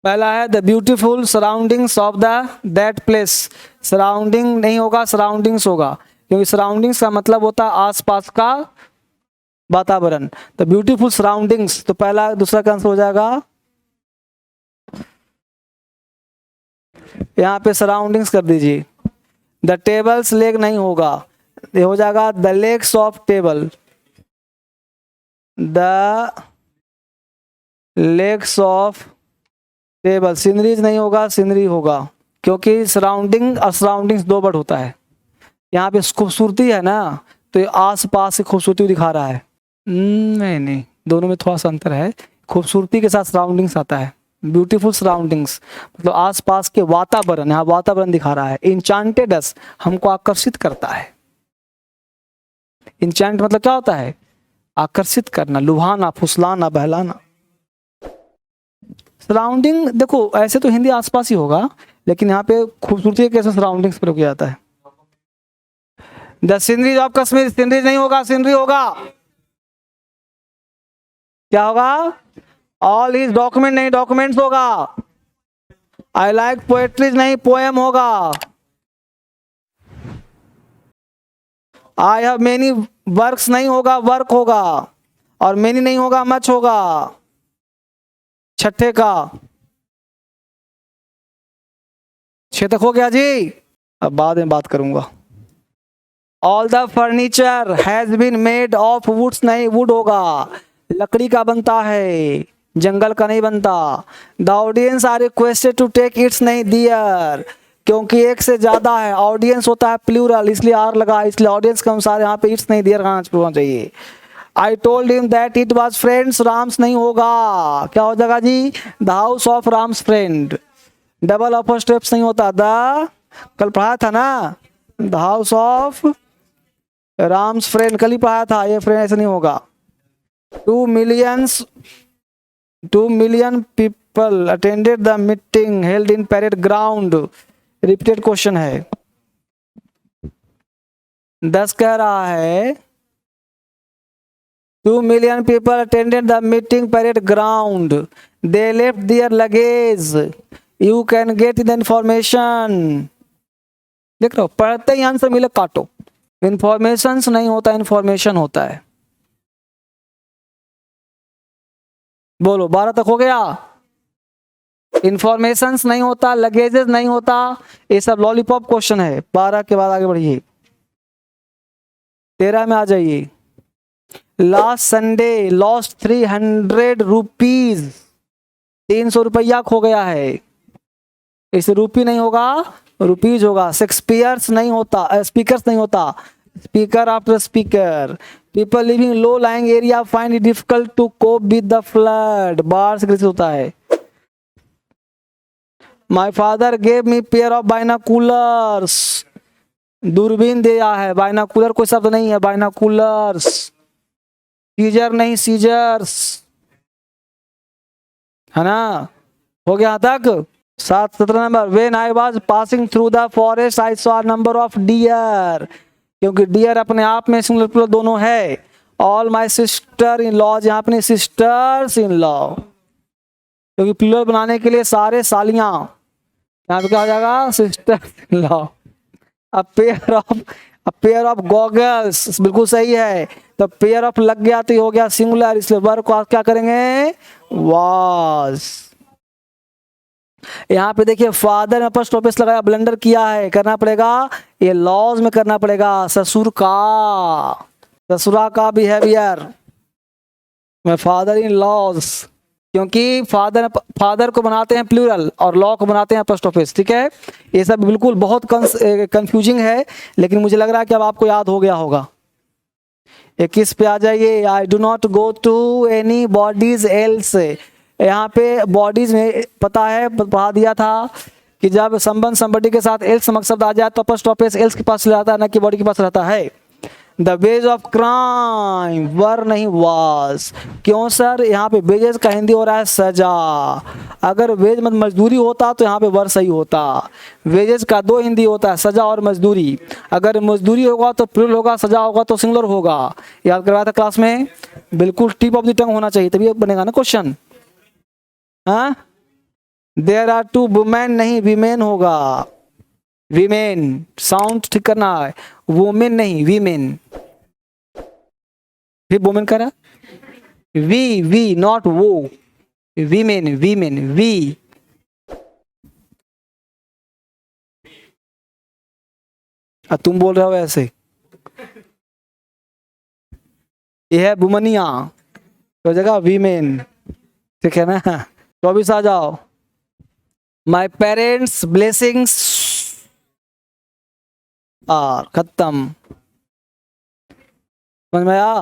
पहला है the beautiful surroundings of the that place. Surrounding नहीं होगा, सराउंडिंग्स होगा, क्योंकि सराउंडिंग्स का मतलब होता है आसपास का वातावरण। तो ब्यूटीफुल सराउंडिंग्स, तो पहला दूसरा का आंसर हो जाएगा यहाँ पे सराउंडिंग्स कर दीजिए। द टेबल्स लेग नहीं होगा, ये हो जाएगा the legs of table. The legs of table. Sceneries नहीं होगा, सीनरी होगा, क्योंकि सराउंडिंग और सराउंडिंग्स दो वर्ड होता है। यहाँ पे खूबसूरती है ना, तो ये आस पास की खूबसूरती दिखा रहा है। नहीं नहीं, दोनों में थोड़ा सा अंतर है। खूबसूरती के साथ सराउंडिंग्स आता है। ब्यूटीफुल सराउंडिंग्स मतलब आस पास के वातावरण, यहाँ वातावरण दिखा रहा है। इंचांटेड अस, हमको आकर्षित करता है। इंचांट मतलब क्या होता है? आकर्षित करना, लुभाना, फुसलाना, बहलाना। सराउंडिंग देखो ऐसे तो हिंदी आसपास ही होगा, लेकिन यहाँ पे खूबसूरती कैसे सराउंडिंग्स प्रयोग किया जाता है। The sceneries of Kashmir. Sceneries नहीं होगा, सीनरी होगा। क्या होगा? ऑल हिज डॉक्यूमेंट नहीं, डॉक्यूमेंट्स होगा। आई लाइक पोएट्रीज नहीं, पोएम होगा। आई हैव मेनी वर्क्स नहीं होगा, वर्क होगा। और मेनी नहीं होगा, मच होगा। छठे का 6 तक हो गया जी। अब बाद में बात करूंगा। All the furniture has been made of woods नहीं, वुड होगा, लकड़ी का बनता है, जंगल का नहीं बनता। The audience are requested to take its नहीं, दियर, क्योंकि एक से ज्यादा है। ऑडियंस होता है प्लूरल, इसलिए आर लगा, इसलिए ऑडियंस के अनुसार यहाँ पे इट्स नहीं दियर होना चाहिए। I told him that it was friends, Ram's नहीं होगा। क्या हो जाएगा जी? The house of Ram's friend. Double apostrophe नहीं होता। द कल पढ़ाया था ना, the house of Ram's friend, कल ही पढ़ाया था। ये फ्रेंड ऐसे नहीं होगा। 2 million people attended the meeting held in parade ground। Repeated question है। 10 कह रहा है 2 million people attended the meeting parade ground, they left their luggage, you can get the information। देख रहे हो, पढ़ते ही आंसर मिले काटो। इंफॉर्मेशन नहीं होता, इंफॉर्मेशन होता है। बोलो 12 तक हो गया। इंफॉर्मेशन नहीं होता, लगेजेस नहीं होता, ये सब लॉलीपॉप क्वेश्चन है। 12 के बाद आगे बढ़िए, 13 में आ जाइए। लास्ट संडे लॉस्ट 300 रुपीज, 300 रुपया खो गया है। इसे रूपी नहीं होगा, रुपीज होगा। शेक्सपियर्स नहीं होता, स्पीकर्स नहीं होता, speaker after speaker. People living low lying area find it difficult to cope with the flood, बाढ़ से ग्रसित होता है। My father gave me pair of binoculars, दूरबीन दिया है। बाइनाकुलर कोई शब्द नहीं है, बाइनाकुलर्स। सीजर नहीं, सीजर्स, है ना। हो गया तक। 17 नंबर। When I was passing through the forest I saw number of deer, क्योंकि डियर अपने आप में सिंगुलर प्लूरल दोनों है। All my sister in laws, यहाँ अपने सिस्टर्स इन लॉ, क्योंकि प्लूरल बनाने के लिए सारे सालियां, यहाँ पे क्या हो जाएगा? Sisters in law. A pair of goggles, बिल्कुल सही है। तो पेयर ऑफ लग गया तो हो गया सिंगुलर, इसलिए वर्ब को क्या करेंगे? वाज। यहाँ पे देखिए फादर में अपॉस्ट्रोफ लगाया, ब्लंडर किया है, करना पड़ेगा ये लॉज में करना पड़ेगा। ससुर का, ससुरा का बिहेवियर में फादर इन लॉज, क्योंकि फादर को बनाते हैं प्लूरल और लॉ को बनाते हैं अपॉस्ट्रोफ। ठीक है, ये सब बिल्कुल बहुत कंफ्यूजिंग है, लेकिन मुझे लग रहा है कि अब आपको याद हो गया होगा। 21 पे आ जाइए। I do not go to any bodies else, यहाँ पे बॉडीज में पता है, पढ़ा दिया था कि जब संबंध संबंधी के साथ एल्स मकसद आ जाए तो अपॉस्ट्रोफ एल्स के पास रहता है, ना कि बॉडी के पास रहता है। द वेज ऑफ क्राइम, वर नहीं वाज। क्यों सर? यहाँ पे वेजेस का हिंदी हो रहा है सजा। अगर वेज मत मजदूरी होता तो यहाँ पे वर सही होता। वेजेस का 2 हिंदी होता है, सजा और मजदूरी। अगर मजदूरी होगा तो प्लूरल होगा, सजा होगा तो सिंगुलर होगा। याद करवाया था क्लास में, बिल्कुल टिप ऑफ द टंग होना चाहिए, तभी बनेगा ना क्वेश्चन। हाँ देयर आर टू वुमेन नहीं वीमेन होगा, वीमेन साउंड ठीक करना है, वुमेन नहीं वीमेन, फिर वुमेन करा, वी नॉट वो, वीमेन वीमेन वी। तुम बोल रहे हो ऐसे, ये है वुमनिया तो जगह वीमेन, ठीक है ना। 24 आ जाओ। माई पेरेंट्स ब्लेसिंग्स आर, खत्म, समझ में आया।